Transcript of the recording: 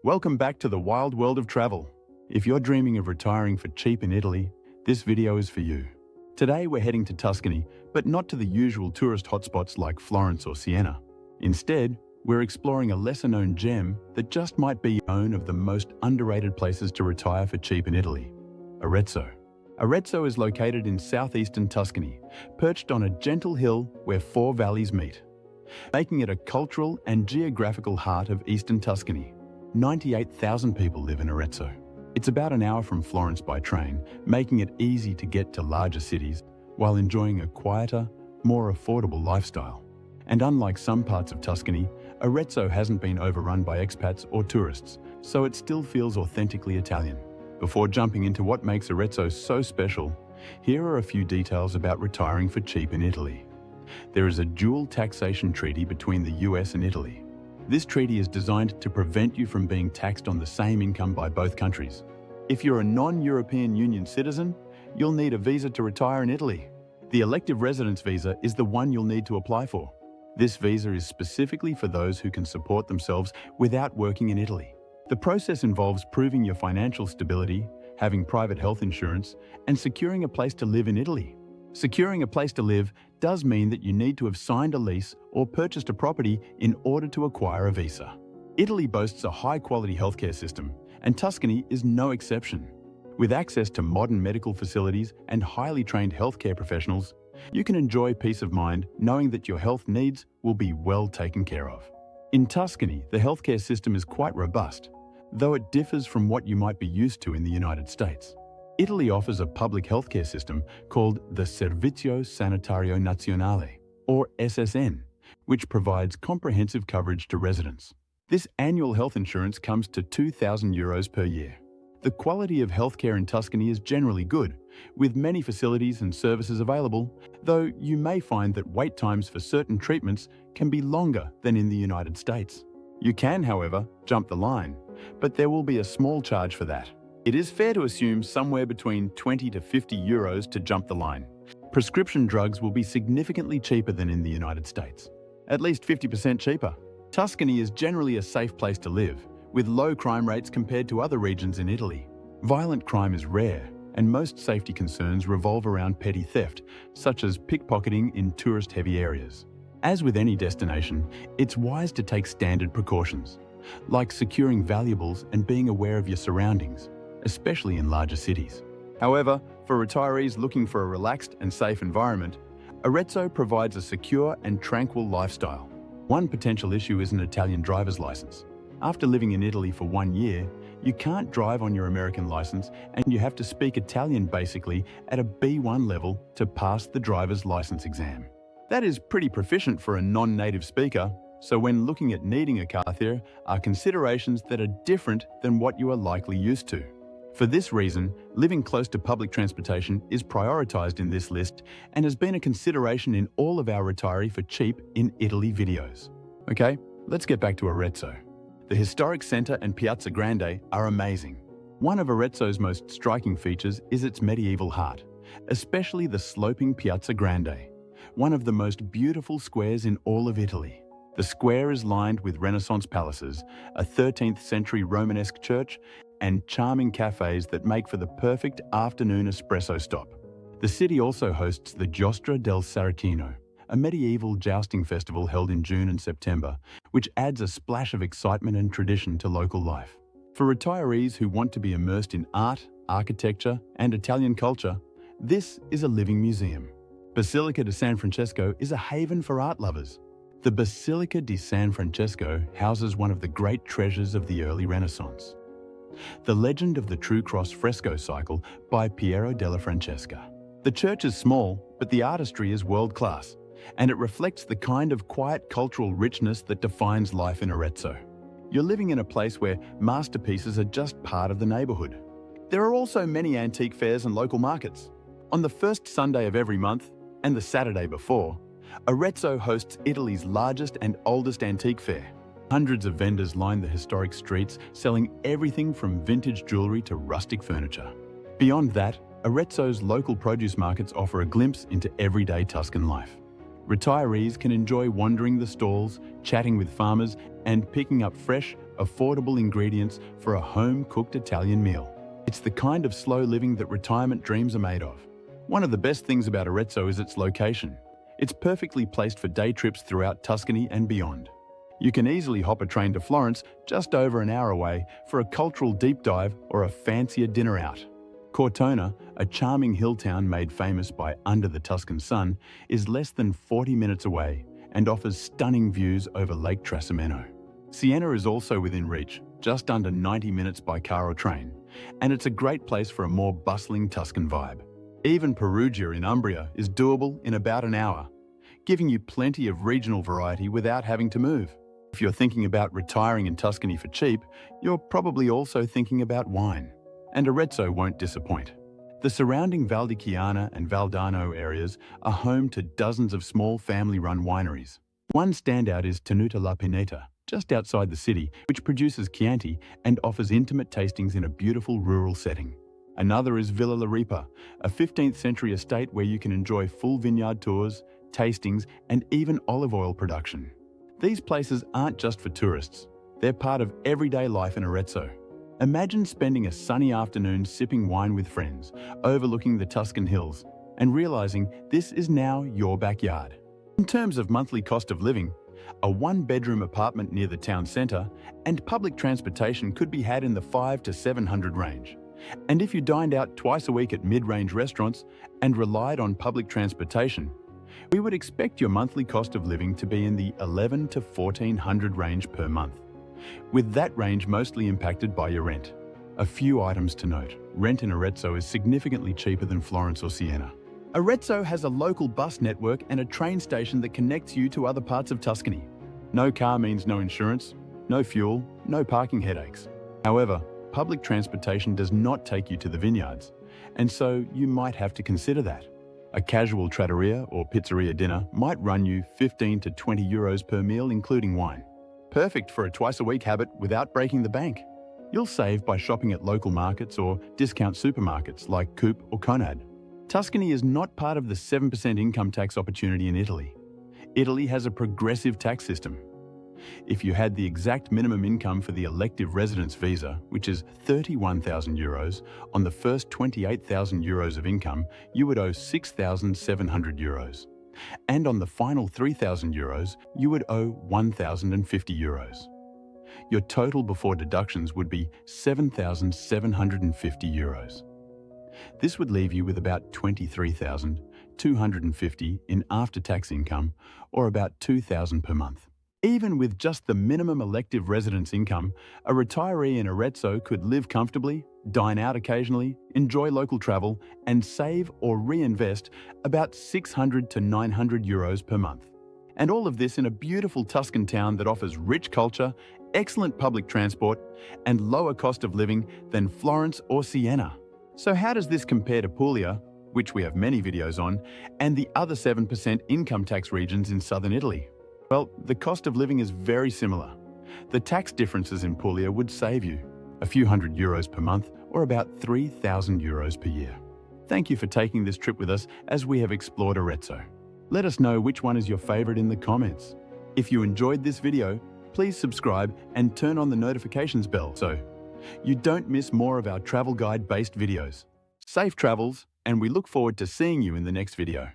Welcome back to the wild world of travel. If you're dreaming of retiring for cheap in Italy, this video is for you. Today we're heading to Tuscany, but not to the usual tourist hotspots like Florence or Siena. Instead, we're exploring a lesser-known gem that just might be one of the most underrated places to retire for cheap in Italy: Arezzo. Arezzo is located in southeastern Tuscany, perched on a gentle hill where four valleys meet, making it a cultural and geographical heart of eastern Tuscany. 98,000 people live in Arezzo. It's about an hour from Florence by train, making it easy to get to larger cities while enjoying a quieter, more affordable lifestyle. And unlike some parts of Tuscany, Arezzo hasn't been overrun by expats or tourists, so it still feels authentically Italian. Before jumping into what makes Arezzo so special, here are a few details about retiring for cheap in Italy. There is a dual taxation treaty between the US and Italy. This treaty is designed to prevent you from being taxed on the same income by both countries. If you're a non-European Union citizen, you'll need a visa to retire in Italy. The Elective residence visa is the one you'll need to apply for. This visa is specifically for those who can support themselves without working in Italy. The process involves proving your financial stability, having private health insurance, and securing a place to live in Italy. Securing a place to live does mean that you need to have signed a lease or purchased a property in order to acquire a visa. Italy boasts a high-quality healthcare system, and Tuscany is no exception. With access to modern medical facilities and highly trained healthcare professionals, you can enjoy peace of mind knowing that your health needs will be well taken care of. In Tuscany, the healthcare system is quite robust, though it differs from what you might be used to in the United States. Italy offers a public healthcare system called the Servizio Sanitario Nazionale, or SSN, which provides comprehensive coverage to residents. This annual health insurance comes to €2,000 per year. The quality of healthcare in Tuscany is generally good, with many facilities and services available, though you may find that wait times for certain treatments can be longer than in the United States. You can, however, jump the line, but there will be a small charge for that. It is fair to assume somewhere between €20 to €50 to jump the line. Prescription drugs will be significantly cheaper than in the United States, at least 50% cheaper. Tuscany is generally a safe place to live, with low crime rates compared to other regions in Italy. Violent crime is rare, and most safety concerns revolve around petty theft, such as pickpocketing in tourist-heavy areas. As with any destination, it's wise to take standard precautions, like securing valuables and being aware of your surroundings, especially in larger cities. However, for retirees looking for a relaxed and safe environment, Arezzo provides a secure and tranquil lifestyle. One potential issue is an Italian driver's license. After living in Italy for 1 year, you can't drive on your American license, and you have to speak Italian basically at a B1 level to pass the driver's license exam. That is pretty proficient for a non-native speaker, so when looking at needing a car, there are considerations that are different than what you are likely used to. For this reason, living close to public transportation is prioritized in this list and has been a consideration in all of our Retire for Cheap in Italy videos. Okay, let's get back to Arezzo. The historic centre and Piazza Grande are amazing. One of Arezzo's most striking features is its medieval heart, especially the sloping Piazza Grande, one of the most beautiful squares in all of Italy. The square is lined with Renaissance palaces, a 13th century Romanesque church, and charming cafes that make for the perfect afternoon espresso stop. The city also hosts the Giostra del Saracino, a medieval jousting festival held in June and September, which adds a splash of excitement and tradition to local life. For retirees who want to be immersed in art, architecture, and Italian culture, this is a living museum. Bascilica di San Francesco is a haven for art lovers. The Basilica di San Francesco houses one of the great treasures of the early Renaissance: the Legend of the True Cross fresco cycle by Piero della Francesca. The church is small, but the artistry is world-class, and it reflects the kind of quiet cultural richness that defines life in Arezzo. You're living in a place where masterpieces are just part of the neighborhood. There are also many antique fairs and local markets. On the first Sunday of every month, and the Saturday before, Arezzo hosts Italy's largest and oldest antique fair. Hundreds of vendors line the historic streets, selling everything from vintage jewelry to rustic furniture. Beyond that, Arezzo's local produce markets offer a glimpse into everyday Tuscan life. Retirees can enjoy wandering the stalls, chatting with farmers, and picking up fresh, affordable ingredients for a home-cooked Italian meal. It's the kind of slow living that retirement dreams are made of. One of the best things about Arezzo is its location. It's perfectly placed for day trips throughout Tuscany and beyond. You can easily hop a train to Florence, just over an hour away, for a cultural deep dive or a fancier dinner out. Cortona, a charming hill town made famous by Under the Tuscan Sun, is less than 40 minutes away and offers stunning views over Lake Trasimeno. Siena is also within reach, just under 90 minutes by car or train, and it's a great place for a more bustling Tuscan vibe. Even Perugia in Umbria is doable in about an hour, giving you plenty of regional variety without having to move. If you're thinking about retiring in Tuscany for cheap, you're probably also thinking about wine. And Arezzo won't disappoint. The surrounding Val di Chiana and Valdarno areas are home to dozens of small family-run wineries. One standout is Tenuta La Pineta, just outside the city, which produces Chianti and offers intimate tastings in a beautiful rural setting. Another is Villa La Ripa, a 15th century estate where you can enjoy full vineyard tours, tastings, and even olive oil production. These places aren't just for tourists. They're part of everyday life in Arezzo. Imagine spending a sunny afternoon sipping wine with friends, overlooking the Tuscan hills, and realizing this is now your backyard. In terms of monthly cost of living, a one-bedroom apartment near the town centre and public transportation could be had in the $500 to $700 range. And if you dined out twice a week at mid-range restaurants and relied on public transportation, we would expect your monthly cost of living to be in the $1,100 to $1,400 range per month, with that range mostly impacted by your rent. A few items to note. Rent in Arezzo is significantly cheaper than Florence or Siena. Arezzo has a local bus network and a train station that connects you to other parts of Tuscany. No car means no insurance, no fuel, no parking headaches. However, public transportation does not take you to the vineyards, and so you might have to consider that. A casual trattoria or pizzeria dinner might run you 15 to 20 euros per meal, including wine. Perfect for a twice-a-week habit without breaking the bank. You'll save by shopping at local markets or discount supermarkets like Coop or Conad. Tuscany is not part of the 7% income tax opportunity in Italy. Italy has a progressive tax system. If you had the exact minimum income for the elective residence visa, which is 31,000 euros, on the first 28,000 euros of income, you would owe 6,700 euros. And on the final 3,000 euros, you would owe 1,050 euros. Your total before deductions would be 7,750 euros. This would leave you with about 23,250 in after-tax income, or about 2,000 per month. Even with just the minimum elective residence income, a retiree in Arezzo could live comfortably, dine out occasionally, enjoy local travel, and save or reinvest about 600 to 900 euros per month. And all of this in a beautiful Tuscan town that offers rich culture, excellent public transport, and lower cost of living than Florence or Siena. So how does this compare to Puglia, which we have many videos on, and the other 7% income tax regions in southern Italy? Well, the cost of living is very similar. The tax differences in Puglia would save you a few hundred euros per month, or about 3,000 euros per year. Thank you for taking this trip with us as we have explored Arezzo. Let us know which one is your favorite in the comments. If you enjoyed this video, please subscribe and turn on the notifications bell so you don't miss more of our travel guide-based videos. Safe travels, and we look forward to seeing you in the next video.